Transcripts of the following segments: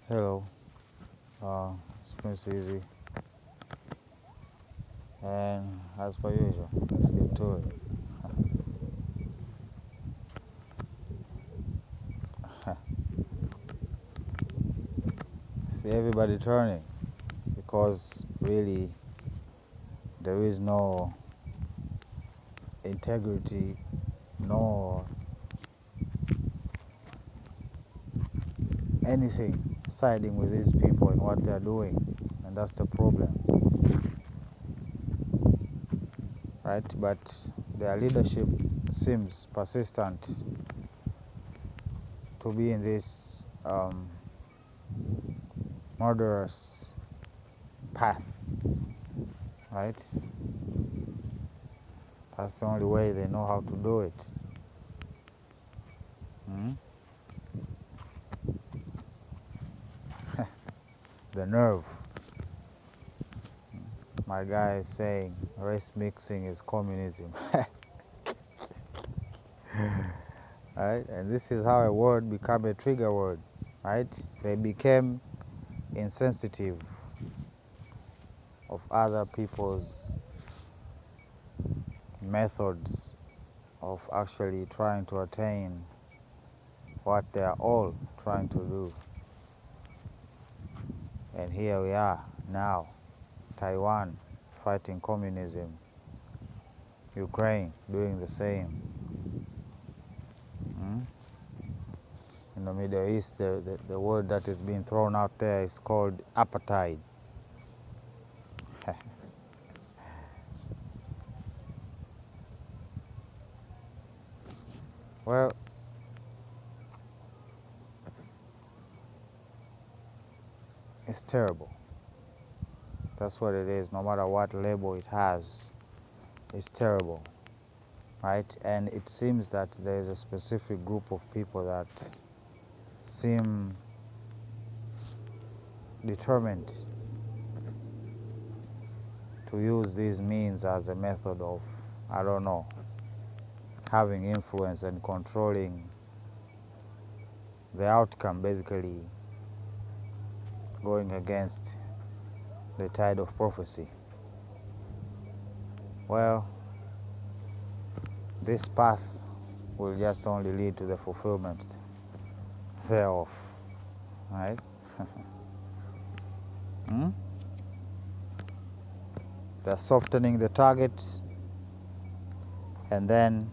Hello, it's Prince Easy, and as per usual, let's get to it. See everybody turning because really there is no integrity nor anything siding with these people and what they're doing, and that's the problem, right? But their leadership seems persistent to be in this murderous path, right? That's the only way they know how to do it. Hmm? The nerve. My guy is saying race mixing is communism. Right? And this is how a word became a trigger word, right? They became insensitive of other people's methods of actually trying to attain what they are all trying to do. And here we are now, Taiwan fighting communism, Ukraine doing the same. In the Middle East, the word that is being thrown out there is called apartheid. Well, it's terrible. That's what it is. No matter what label it has, it's terrible, right? And it seems that there is a specific group of people that seem determined to use these means as a method of, I don't know, having influence and controlling the outcome, basically going against the tide of prophecy. Well, this path will just only lead to the fulfillment thereof, right? They're softening the target, and then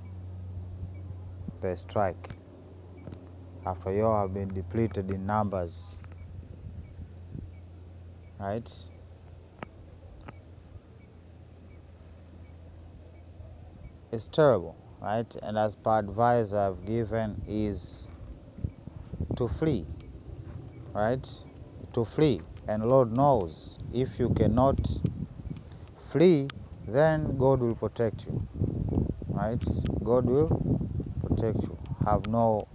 they strike. After you all have been depleted in numbers, right? It's terrible, right? And as per advice I've given is to flee, right? To flee. And Lord knows, if you cannot flee, then God will protect you, right? God will protect you. Have no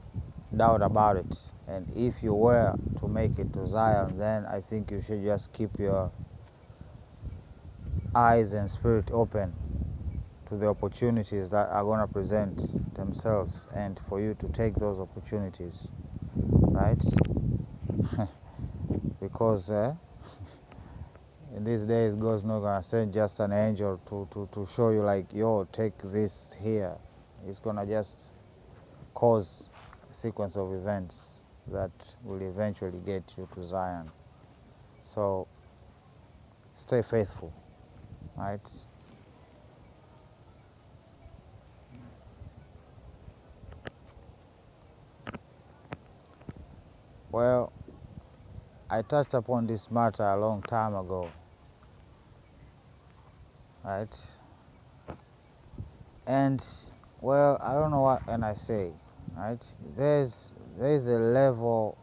doubt about it. And if you were to make it to Zion, then I think you should just keep your eyes and spirit open to the opportunities that are going to present themselves, and for you to take those opportunities, right? Because in these days, God's not going to send just an angel to show you like, yo, take this here. He's going to just cause a sequence of events that will eventually get you to Zion. So stay faithful, right? Well, I touched upon this matter a long time ago, right? And well, I don't know what can I say, right? There's a level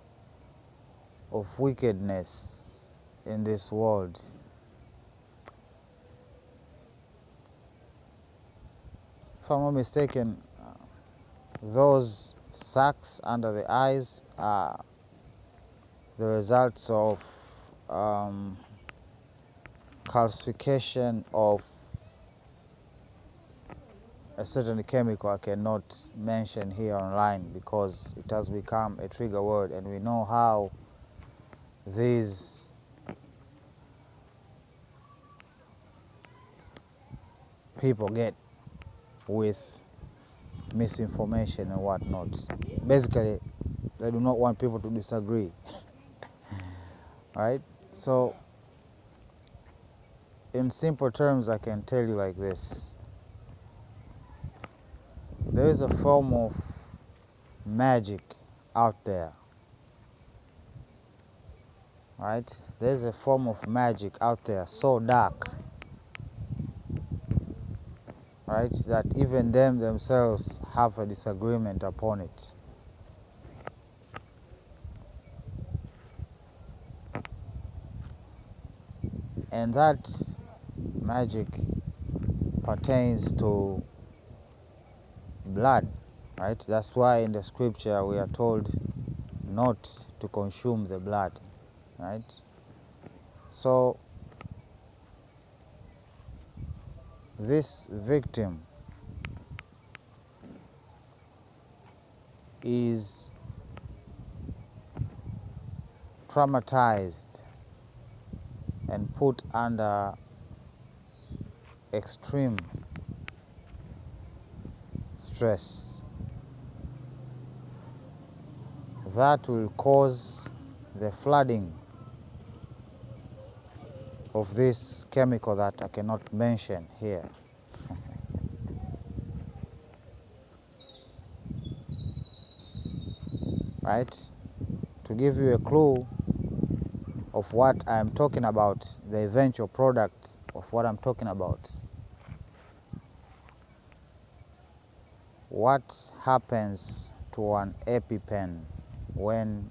of wickedness in this world. If I'm not mistaken, those sacs under the eyes are the results of calcification of a certain chemical I cannot mention here online because it has become a trigger word, and we know how these people get with misinformation and whatnot. Basically, they do not want people to disagree. Right? So, in simple terms, I can tell you like this. There is a form of magic out there. Right? There's a form of magic out there so dark, right, that even them themselves have a disagreement upon it. And that magic pertains to blood, right? That's why in the scripture we are told not to consume the blood, right? So this victim is traumatized and put under extreme stress that will cause the flooding of this chemical that I cannot mention here. Right? To give you a clue of what I'm talking about, the eventual product of what I'm talking about. What happens to an EpiPen when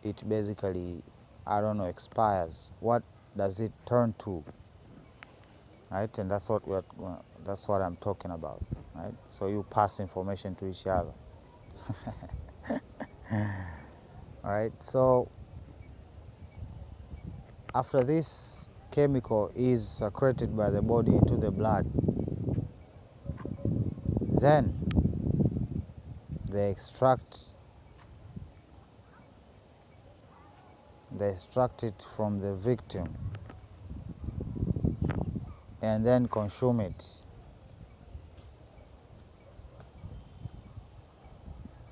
it basically, I don't know, expires? What does it turn to? Right? And that's what I'm talking about. Right? So you pass information to each other. All right. So after this chemical is secreted by the body into the blood, then they extract it from the victim and then consume it.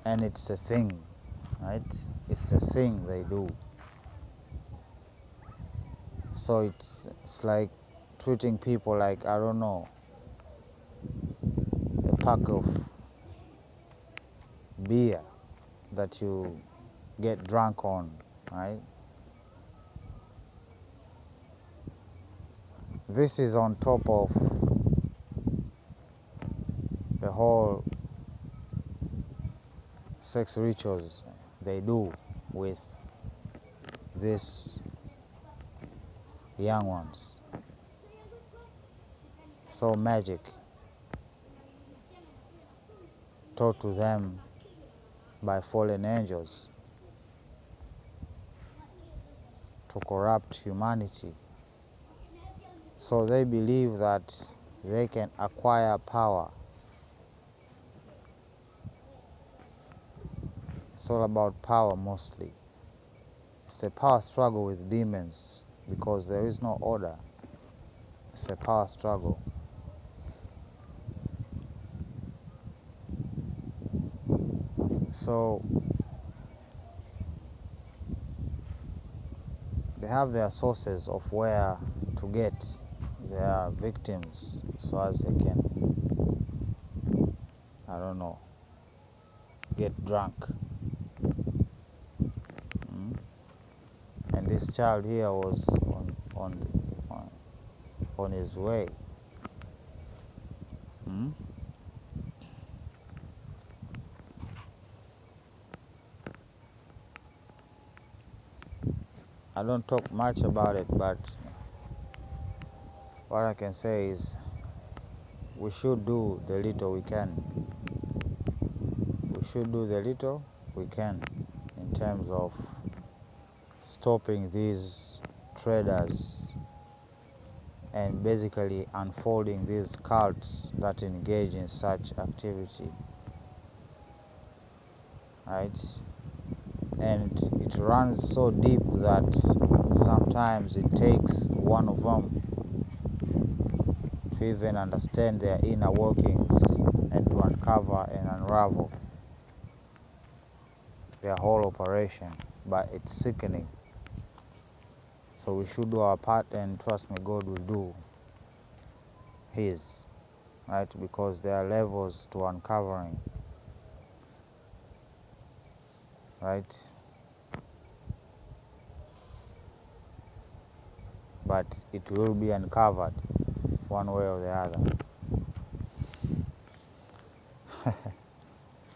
And it's a thing, right? It's a thing they do. So it's like treating people like, I don't know, a pack of beer that you get drunk on, right? This is on top of the whole sex rituals they do with these young ones. So magic taught to them by fallen angels to corrupt humanity. So they believe that they can acquire power. It's all about power mostly. It's a power struggle with demons because there is no order. It's a power struggle. So they have their sources of where to get their victims so as they can, I don't know, get drunk. And this child here was on his way. I don't talk much about it, but what I can say is we should do the little we can. We should do the little we can in terms of stopping these traders and basically unfolding these cults that engage in such activity. Right? and it runs so deep that sometimes it takes one of them to even understand their inner workings and to uncover and unravel their whole operation. But it's sickening. So we should do our part, and trust me, God will do His, right? Because there are levels to uncovering, right? But it will be uncovered one way or the other.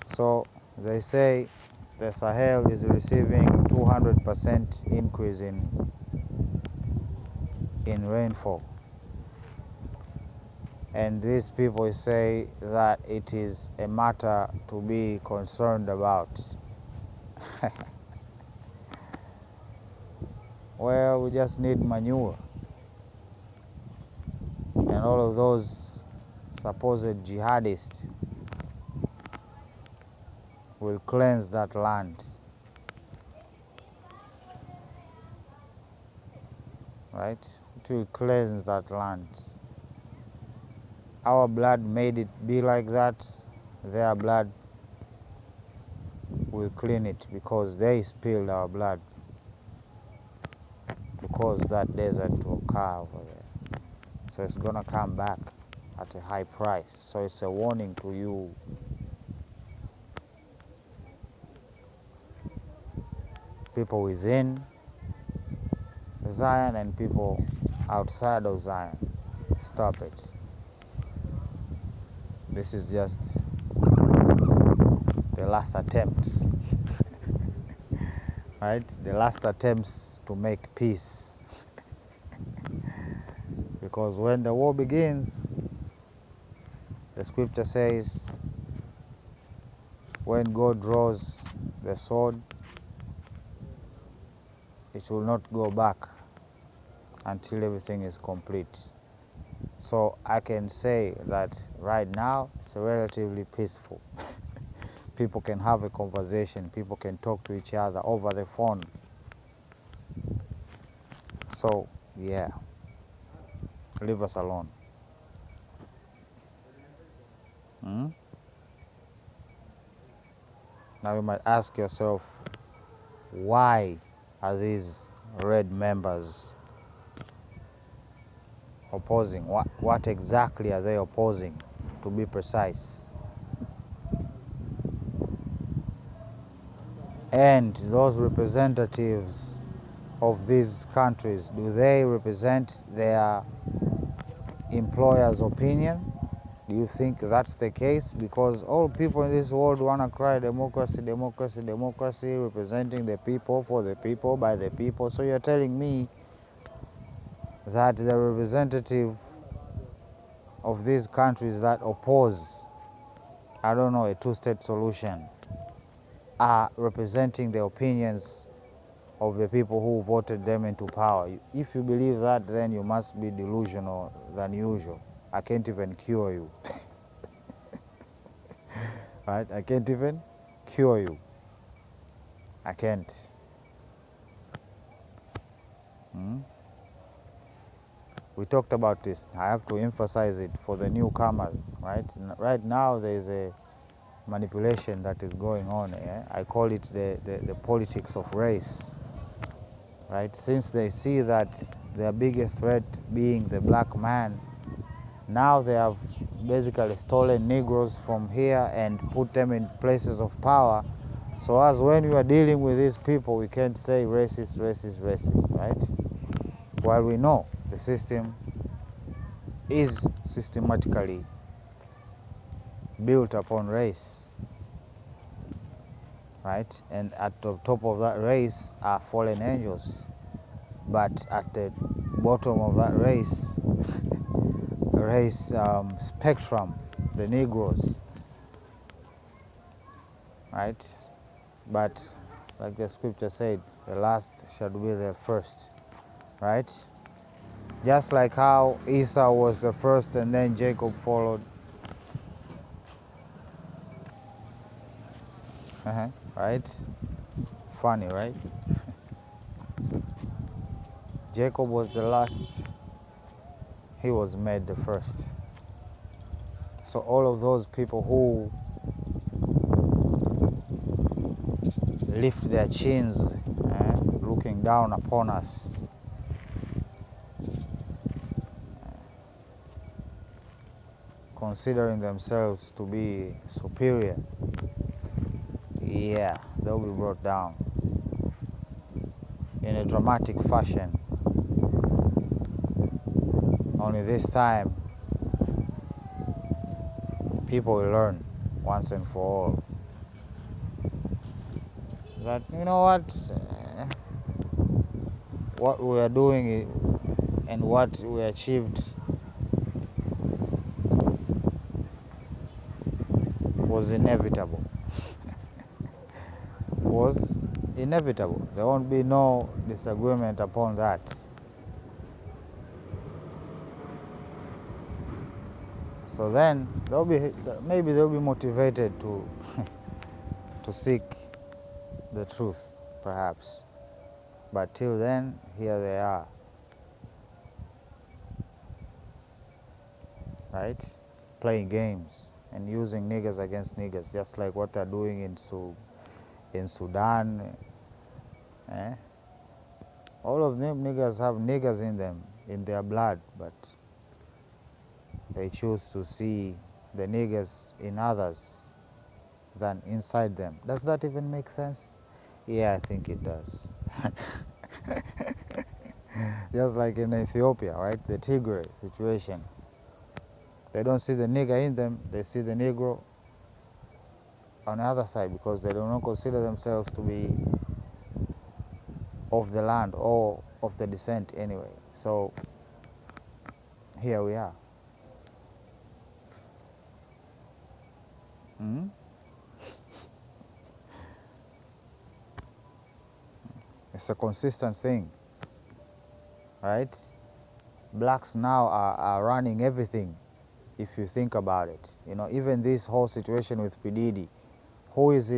So they say the Sahel is receiving 200% increase in rainfall. And these people say that it is a matter to be concerned about. Well, we just need manure. And all of those supposed jihadists will cleanse that land. Right? It will cleanse that land. Our blood made it be like that. Their blood will clean it because they spilled our blood to cause that desert to occur over there. So it's gonna come back at a high price. So it's a warning to you. People within Zion and people outside of Zion. Stop it. This is just the last attempts, right? The last attempts to make peace. Because when the war begins, the scripture says, when God draws the sword, it will not go back until everything is complete. So I can say that right now it's relatively peaceful. People can have a conversation, people can talk to each other over the phone. So yeah, leave us alone. Now you might ask yourself, why are these red members opposing? What exactly are they opposing, to be precise? And those representatives of these countries, do they represent their employer's opinion? Do you think that's the case? Because all people in this world want to cry democracy, democracy, democracy, representing the people, for the people, by the people. So you're telling me that the representative of these countries that oppose, I don't know, a two-state solution, are representing the opinions of the people who voted them into power. If you believe that, then you must be delusional than usual. I can't even cure you. Right? I can't even cure you. I can't. We talked about this. I have to emphasize it for the newcomers, right? Right now there is a manipulation that is going on. I call it the politics of race, right? Since they see that their biggest threat being the black man, now they have basically stolen Negroes from here and put them in places of power. So as when you are dealing with these people, we can't say racist, racist, racist, right? While we know the system is systematically built upon race, right? And at the top of that race are fallen angels, but at the bottom of that race spectrum, the Negroes, right? But like the scripture said, the last shall be the first, right? Just like how Esau was the first and then Jacob followed. Right? funny, right? Jacob was the last, he was made the first. So all of those people who lift their chins, looking down upon us, considering themselves to be superior, yeah, they'll be brought down in a dramatic fashion. Only this time, people will learn once and for all that, you know what we are doing and what we achieved was inevitable. Was inevitable. There won't be no disagreement upon that. So then maybe they'll be motivated to to seek the truth, perhaps. But till then, here they are, right? Playing games and using niggers against niggers, just like what they're doing in Sudan. All of them niggers have niggers in them, in their blood, but they choose to see the niggers in others than inside them. Does that even make sense? Yeah, I think it does. Just like in Ethiopia, right? The Tigray situation. They don't see the nigger in them, they see the Negro on the other side because they do not consider themselves to be of the land or of the descent anyway. So here we are. It's a consistent thing, right? Blacks now are running everything, if you think about it. You know, even this whole situation with P. Diddy, who is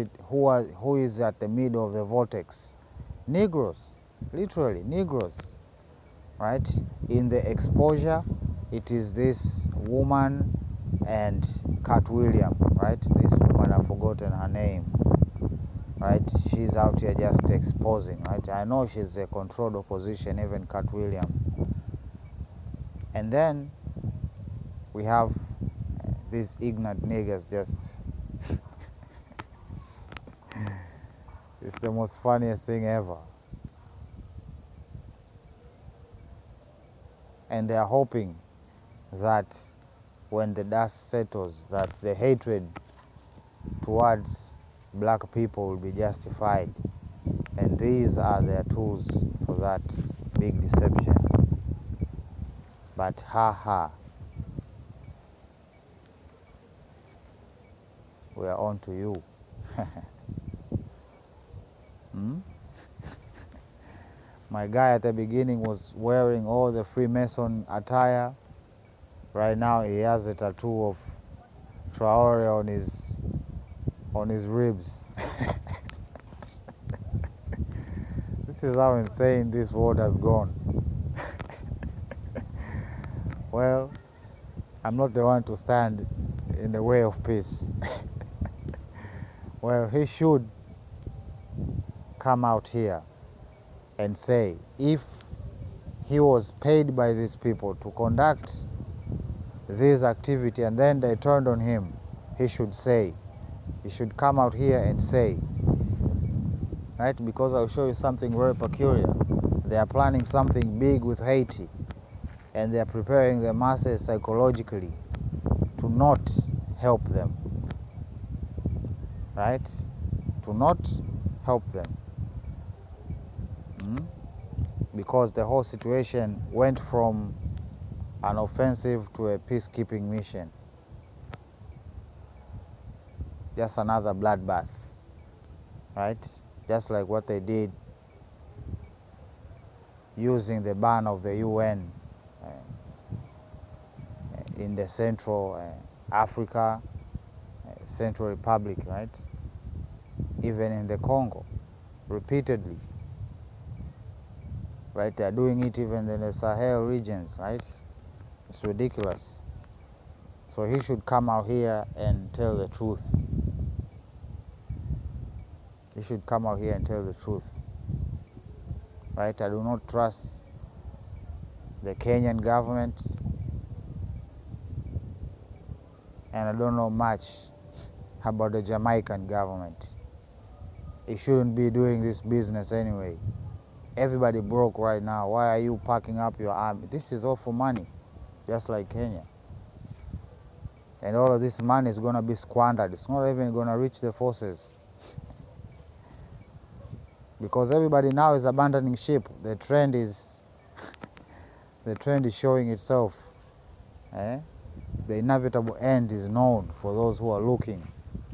at the middle of the vortex? Negroes, literally Negroes, right? In the exposure, it is this woman and Cat Williams, right? This woman, I've forgotten her name, right? She's out here just exposing, right? I know she's a controlled opposition, even Cat Williams. And then we have these ignorant niggas just it's the most funniest thing ever. And they are hoping that when the dust settles, that the hatred towards black people will be justified. And these are their tools for that big deception. But we are on to you. My guy at the beginning was wearing all the Freemason attire. Right now he has a tattoo of Traore on his ribs. This is how insane this world has gone. Well, I'm not the one to stand in the way of peace. Well, he should come out here and say, if he was paid by these people to conduct this activity and then they turned on him, he should come out here and say, right? Because I'll show you something very peculiar. They are planning something big with Haiti, and they are preparing the masses psychologically to not help them, right? To not help them. Because the whole situation went from an offensive to a peacekeeping mission. Just another bloodbath, right? Just like what they did using the ban of the UN in the Central Africa, Central Republic, right? Even in the Congo. repeatedly, right? They're doing it even in the Sahel regions, right? It's ridiculous. So he should come out here and tell the truth. He should come out here and tell the truth, right? I do not trust the Kenyan government, and I don't know much about the Jamaican government. It shouldn't be doing this business anyway. Everybody broke right now. Why are you packing up your army? This is all for money, just like Kenya. And all of this money is going to be squandered. It's not even going to reach the forces. Because everybody now is abandoning ship. The trend is showing itself. The inevitable end is known for those who are looking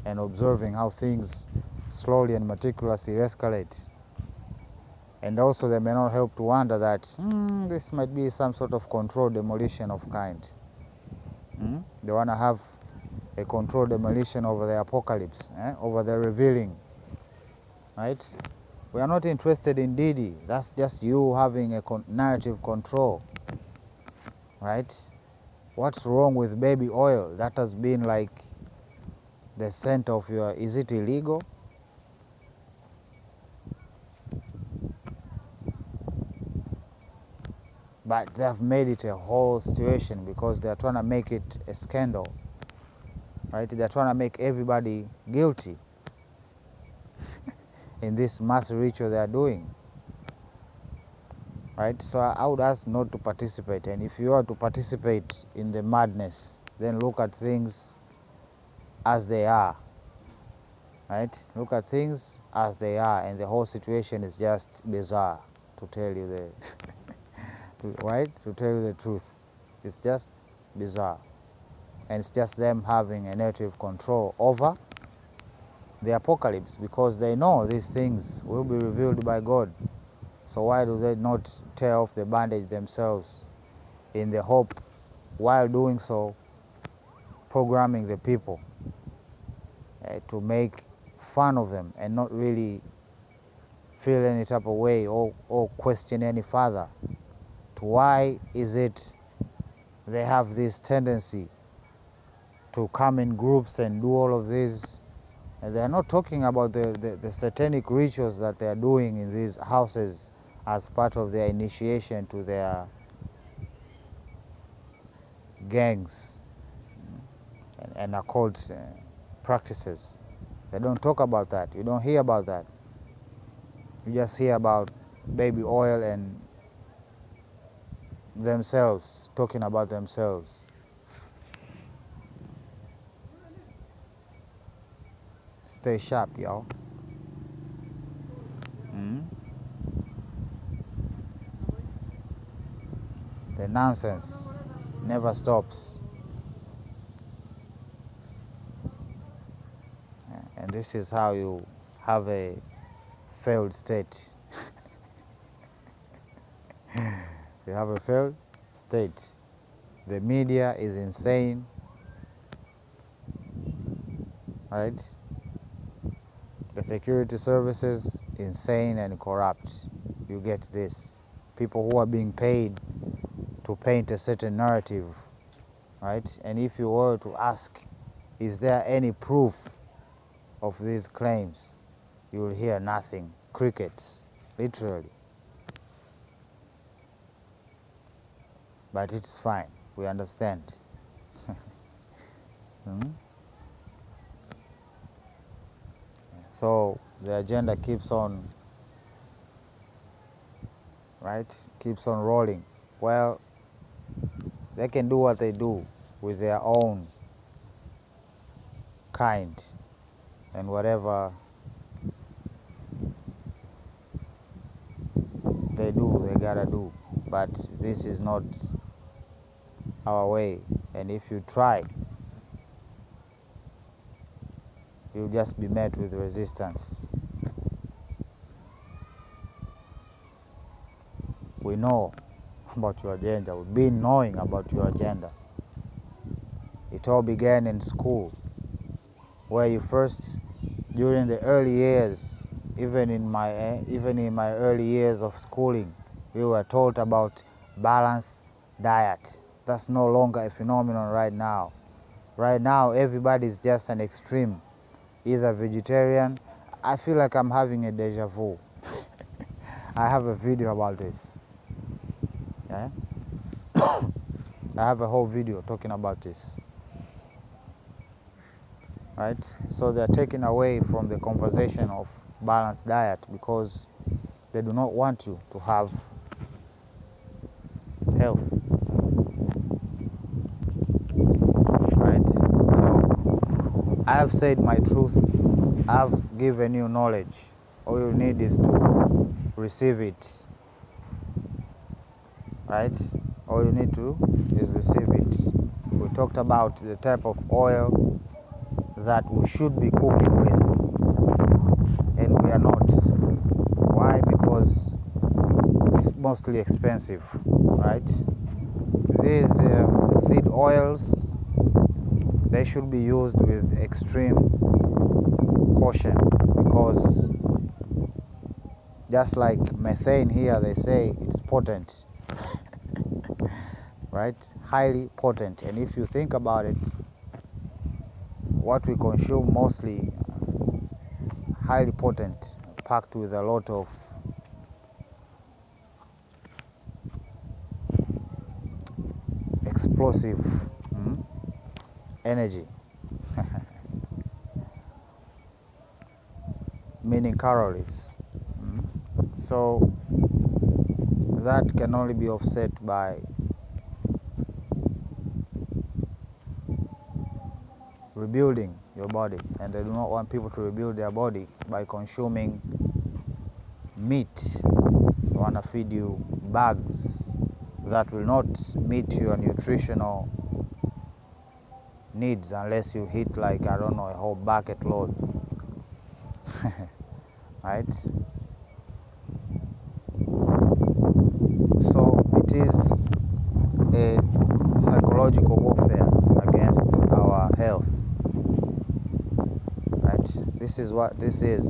and observing how things slowly and meticulously escalate. And also they may not help to wonder that this might be some sort of controlled demolition of kind. They want to have a controlled demolition over the apocalypse, over the revealing, right? We are not interested in Didi. That's just you having a narrative control, right? What's wrong with baby oil? That has been like the center of your, is it illegal? But they've made it a whole situation because they're trying to make it a scandal, right? They're trying to make everybody guilty in this mass ritual they're doing, right? So I would ask not to participate. And if you are to participate in the madness, then look at things as they are, right? Look at things as they are, and the whole situation is just bizarre, to tell you the right? To tell you the truth. It's just bizarre. And it's just them having a narrative control over the apocalypse because they know these things will be revealed by God. So why do they not tear off the bandage themselves in the hope, while doing so, programming the people to make fun of them and not really feel any type of way or question any further to why is it they have this tendency to come in groups and do all of this. And they're not talking about the satanic rituals that they're doing in these houses as part of their initiation to their gangs and occult practices. They don't talk about that. You don't hear about that. You just hear about baby oil and themselves, talking about themselves. Stay sharp, y'all. The nonsense never stops. And this is how you have a failed state. You have a failed state. The media is insane, right? The security services, insane and corrupt. You get this. People who are being paid to paint a certain narrative, right? And if you were to ask, is there any proof of these claims? You will hear nothing. Crickets, literally. But it's fine. We understand. So the agenda keeps on, right? Keeps on rolling. Well, they can do what they do with their own kind and whatever they do, they gotta do. But this is not our way. And if you try, you'll just be met with resistance. We know about your agenda. We've been knowing about your agenda. It all began in school, where you first, during the early years even in my early years of schooling, we were taught about balanced diet. That's no longer a phenomenon right now. Right now, everybody's just an extreme, either vegetarian. I feel like I'm having a deja vu. I have a video about this. Yeah? I have a whole video talking about this. Right? So they're taken away from the conversation of balanced diet because they do not want you to have health. Right? So I have said my truth. I've given you knowledge. All you need is to receive it. Right? All you need to is receive it. We talked about the type of oil that we should be cooking with, and we are not. Why? Because it's mostly expensive, right? These seed oils, they should be used with extreme caution, because just like methane here, they say it's potent, right? Highly potent. And if you think about it, what we consume mostly highly potent, packed with a lot of explosive energy, meaning calories. So that can only be offset by rebuilding your body, and they do not want people to rebuild their body by consuming meat. They want to feed you bugs that will not meet your nutritional needs unless you hit, like, I don't know, a whole bucket load. Right? So it is a psychological warfare against our health. Right? This is what this is.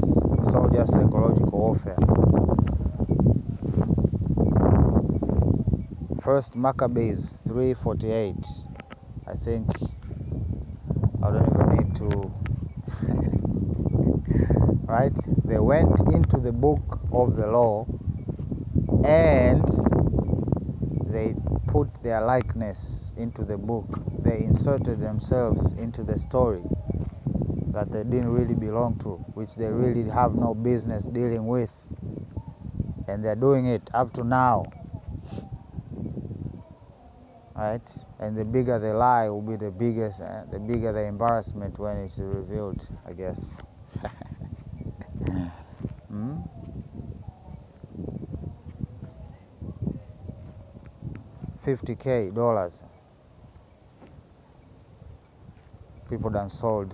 Soldier psychological warfare. First Maccabees 3:48. I think I don't even need to. Right? They went into the book of the law and they put their likeness into the book. They inserted themselves into the story that they didn't really belong to, which they really have no business dealing with. And they're doing it up to now. Right? And the bigger the lie will be the bigger the embarrassment when it's revealed, I guess. $50,000. People done sold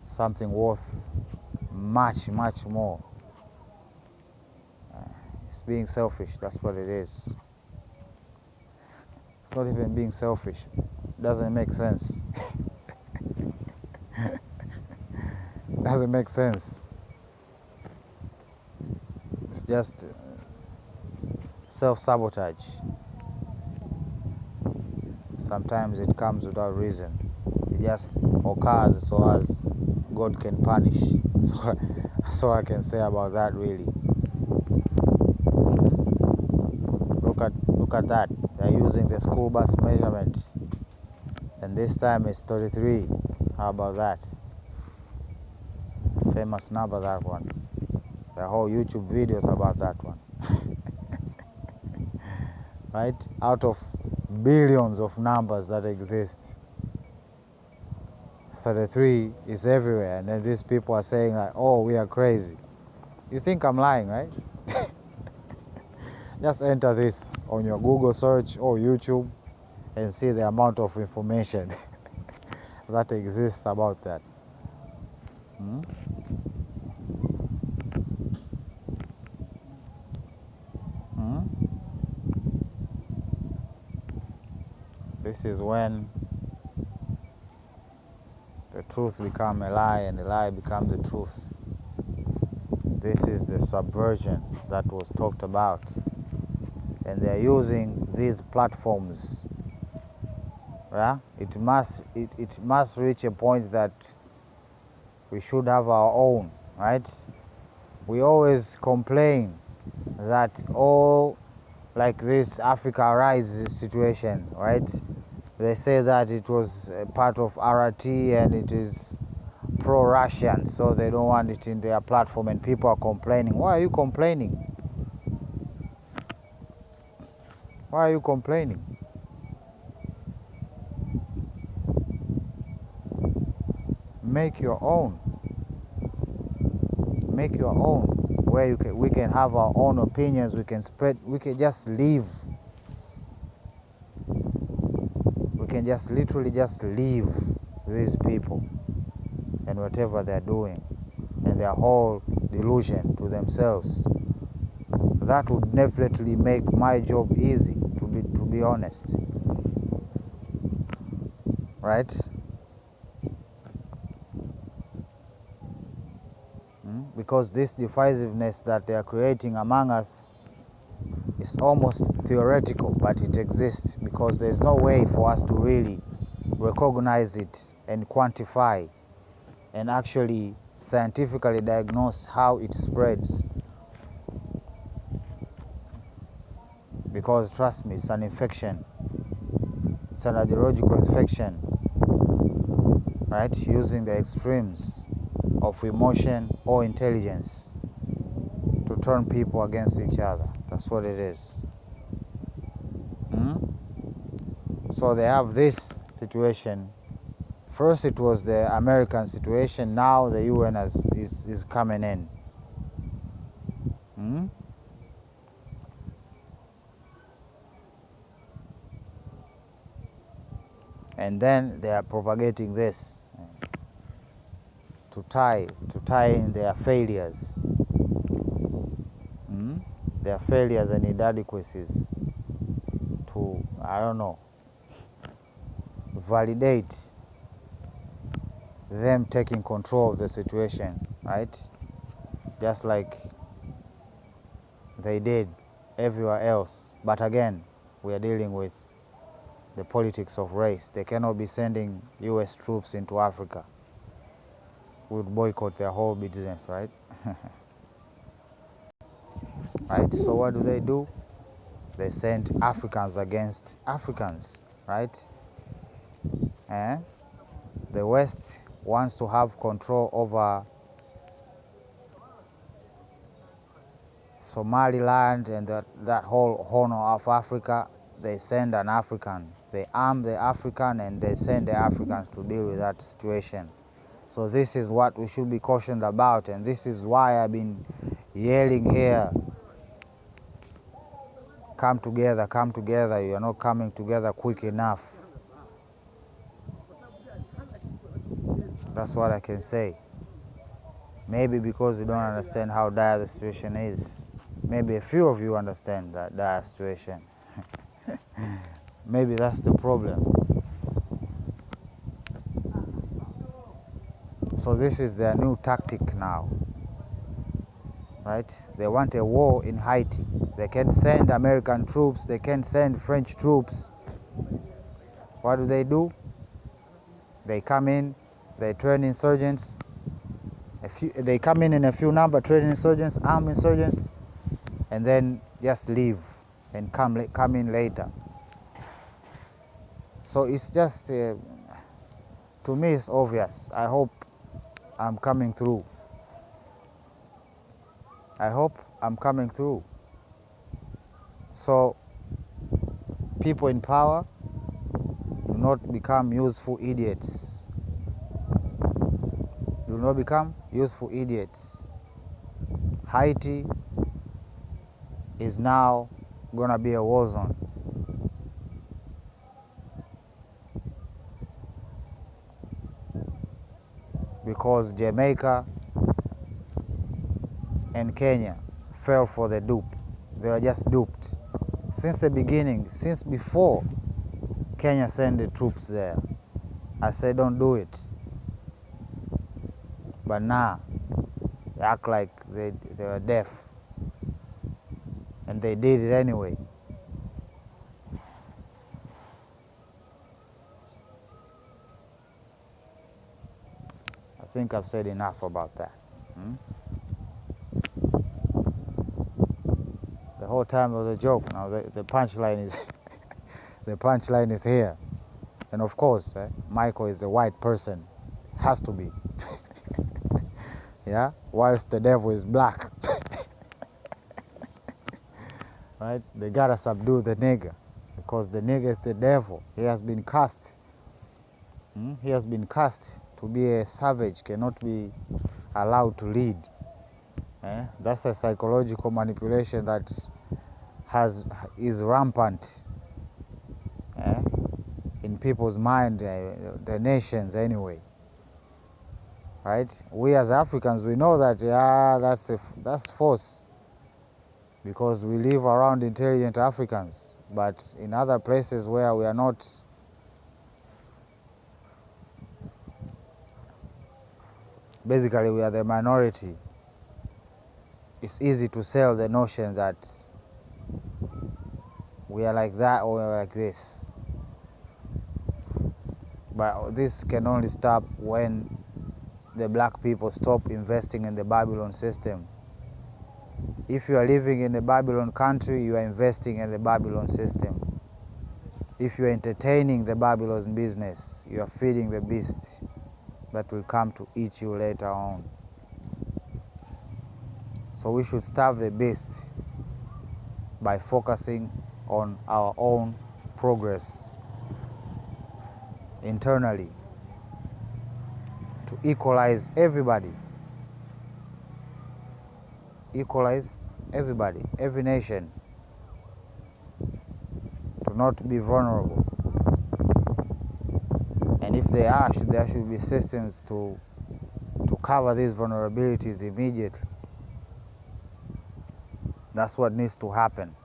something worth much, much more. It's being selfish, that's what it is. It's not even being selfish. It doesn't make sense. Doesn't make sense. It's just self-sabotage. Sometimes it comes without reason. It just occurs so as God can punish. So that's all I can say about that, really. Look at that. They're using the school bus measurement, and this time it's 33. How about that? Famous number, that one. There are whole YouTube videos about that one. Right? Out of billions of numbers that exist, 33 is everywhere, and then these people are saying like, oh, we are crazy. You think I'm lying, right? Just enter this on your Google search or YouTube and see the amount of information that exists about that. This is when the truth becomes a lie and the lie becomes the truth. this is the subversion that was talked about, and they're using these platforms. Yeah? It must reach a point that we should have our own, right? We always complain that, oh, like this Africa Rise situation, right? They say that it was a part of RT and it is pro-Russian, so they don't want it in their platform, and people are complaining. Why are you complaining? Why are you complaining? Make your own. Make your own, where we can have our own opinions, we can spread, we can just live. We can just literally just leave these people and whatever they're doing and their whole delusion to themselves. That would definitely make my job easy, to be honest. Right? Because this divisiveness that they are creating among us is almost theoretical, but it exists because there's no way for us to really recognize it and quantify and actually scientifically diagnose how it spreads. Because trust me, it's an infection. It's an ideological infection, right? Using the extremes of emotion or intelligence to turn people against each other. That's what it is. So they have this situation. First it was the American situation, now the UN is coming in. And then they are propagating this to tie in their failures. Their failures and inadequacies to, I don't know, validate them taking control of the situation, right? Just like they did everywhere else. But again, we are dealing with the politics of race. They cannot be sending US troops into Africa. We would boycott their whole business, right? Right, so what do? They send Africans against Africans, right? The West wants to have control over Somaliland and that whole horn of Africa. They send an African. They arm the African and they send the Africans to deal with that situation. So this is what we should be cautioned about, and this is why I've been yelling here. Come together, come together. You are not coming together quick enough. That's what I can say. Maybe because you don't understand how dire the situation is. Maybe a few of you understand that dire situation. Maybe that's the problem. So this is their new tactic now, right? They want a war in Haiti. They can send American troops, they can send French troops. What do? They come in, they train insurgents. They come in a few number, train insurgents, arm insurgents, and then just leave and come in later. So it's just, to me it's obvious. I hope I'm coming through. I hope I'm coming through. So people in power do not become useful idiots. Do not become useful idiots. Haiti is now gonna be a war zone. Because Jamaica and Kenya fell for the dupe. They were just duped. Since the beginning, since before Kenya sent the troops there, I said don't do it. But now, they act like they were deaf, and they did it anyway. I think I've said enough about that. The whole time was a joke. Now the punchline is the punchline is here, and of course, Michael is the white person, has to be. Yeah, whilst the devil is black. Right? They gotta subdue the nigger, because the nigger is the devil. He has been cast. He has been cast to be a savage, cannot be allowed to lead. That's a psychological manipulation that is rampant in people's mind, the nations anyway. Right? We as Africans, we know that that's false, because we live around intelligent Africans. But in other places where we are not, basically we are the minority, it's easy to sell the notion that we are like that or we are like this. But this can only stop when the black people stop investing in the Babylon system. If you are living in the Babylon country, you are investing in the Babylon system. If you are entertaining the Babylon business, you are feeding the beast that will come to eat you later on. So we should starve the beast by focusing on our own progress internally to equalize everybody. Equalize everybody, every nation, to not be vulnerable. And if they are, there should be systems to cover these vulnerabilities immediately. That's what needs to happen.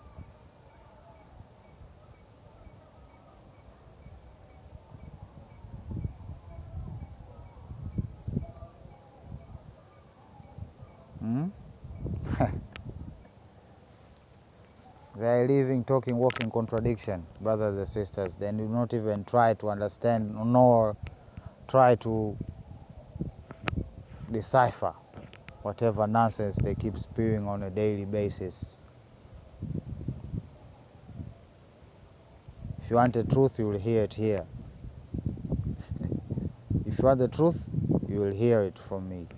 They are living, talking, walking contradiction, brothers and sisters. They do not even try to understand nor try to decipher whatever nonsense they keep spewing on a daily basis. If you want the truth, you will hear it here. If you want the truth, you will hear it from me.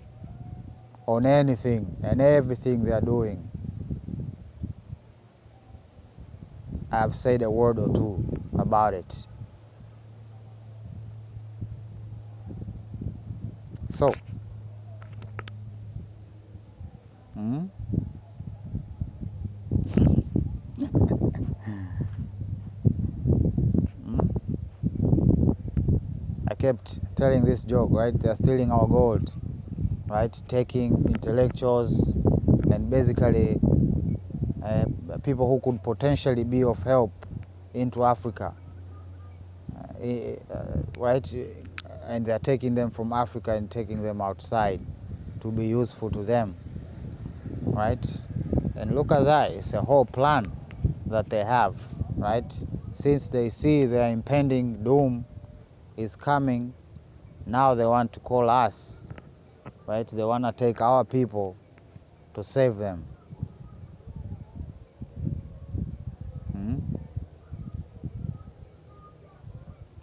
On anything and everything they are doing. I have said a word or two about it. So, I kept telling this joke, right? They're stealing our gold, right? Taking intellectuals and basically people who could potentially be of help into Africa, right? And they're taking them from Africa and taking them outside to be useful to them, right? And look at that, it's a whole plan that they have, right? Since they see their impending doom is coming, now they want to call us, right? They want to take our people to save them.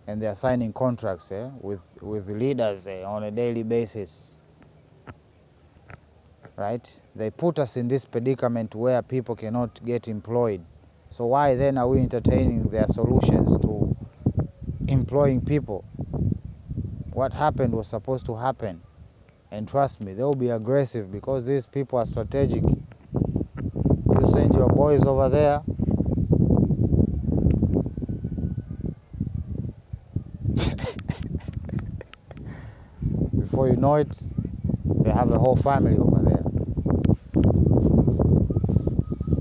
And they are signing contracts with leaders on a daily basis, right? They put us in this predicament where people cannot get employed. So why then are we entertaining their solutions to employing people? What happened was supposed to happen. And trust me, they'll be aggressive because these people are strategic. You send your boys over there, before you know it, they have a whole family over there.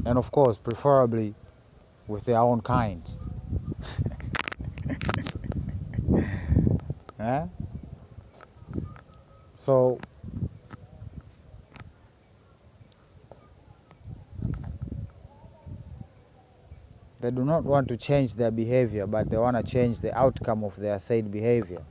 And of course, preferably with their own kind. So They do not want to change their behavior, but they want to change the outcome of their said behavior.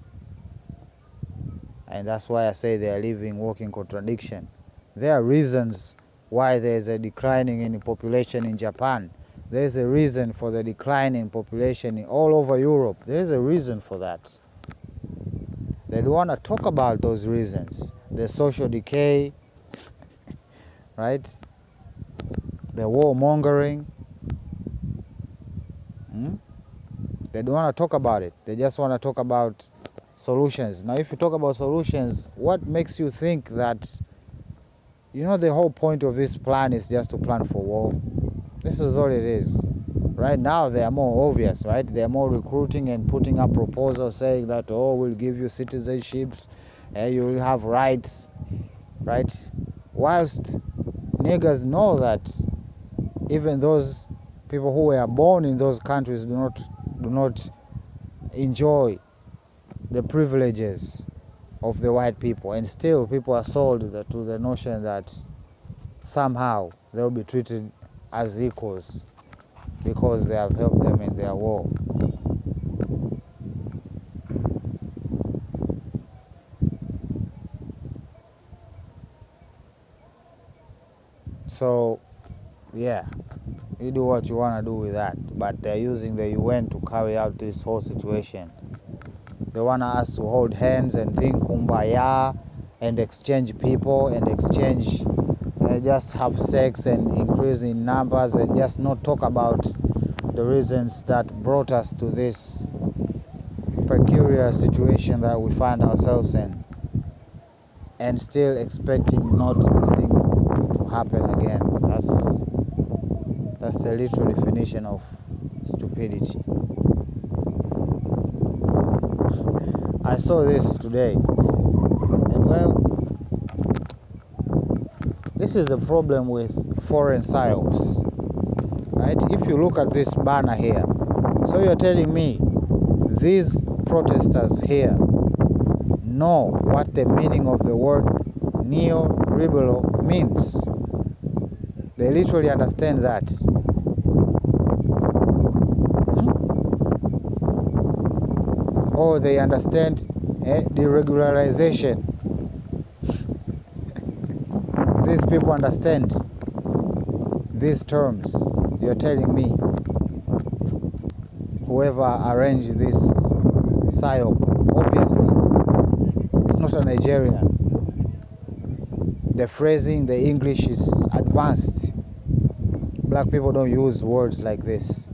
And that's why I say they are living walking contradiction. There are reasons why there is a declining in population in Japan. There is a reason for the decline in population all over Europe. There is a reason for that. They don't want to talk about those reasons. The social decay, right? The warmongering. They don't want to talk about it. They just want to talk about solutions. Now, if you talk about solutions, what makes you think that, the whole point of this plan is just to plan for war? This is all it is. Right now, they are more obvious, right? They are more recruiting and putting up proposals saying that, we'll give you citizenships, you will have rights, right? Whilst niggers know that even those people who were born in those countries do not enjoy the privileges of the white people, and still people are sold to the notion that somehow they'll be treated as equals because they have helped them in their war. So, yeah, you do what you want to do with that, but they're using the UN to carry out this whole situation. They want us to hold hands and think kumbaya and exchange people and exchange, just have sex and increase in numbers and just not talk about the reasons that brought us to this peculiar situation that we find ourselves in, and still expecting not the thing to happen again. That's the literal definition of stupidity. I saw this today, and this is the problem with foreign psyops, right? If you look at this banner here, so you're telling me these protesters here know what the meaning of the word neo-liberal means. They literally understand that. Or they understand deregularization. These people understand these terms. You're telling me whoever arranged this psyop, obviously, it's not a Nigerian. The phrasing, the English is advanced. Black people don't use words like this.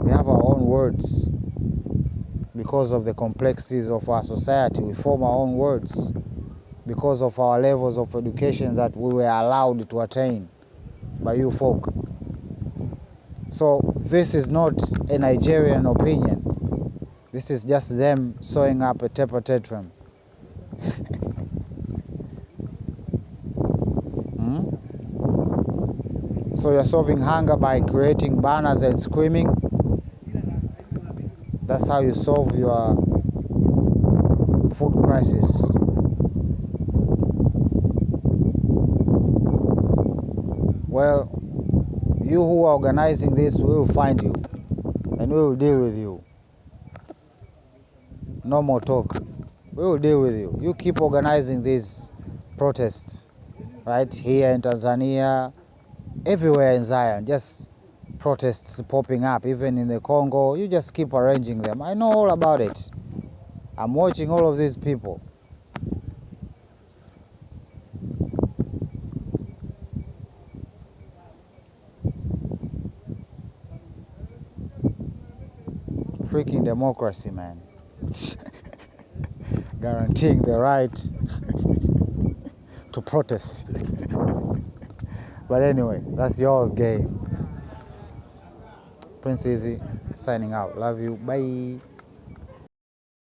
We have our own words. Because of the complexities of our society, we form our own words. Because of our levels of education that we were allowed to attain by you folk. So this is not a Nigerian opinion. This is just them sewing up a temper tantrum. So you're solving hunger by creating banners and screaming. That's how you solve your food crisis. Well, you who are organizing this, we will find you and we will deal with you. No more talk. We will deal with you. You keep organizing these protests, right? Here in Tanzania, everywhere in Zion, just protests popping up, even in the Congo. You just keep arranging them. I know all about it. I'm watching all of these people. Freaking democracy, man. Guaranteeing the right to protest. But anyway, that's yours game. Prince Easy signing out. Love you. Bye.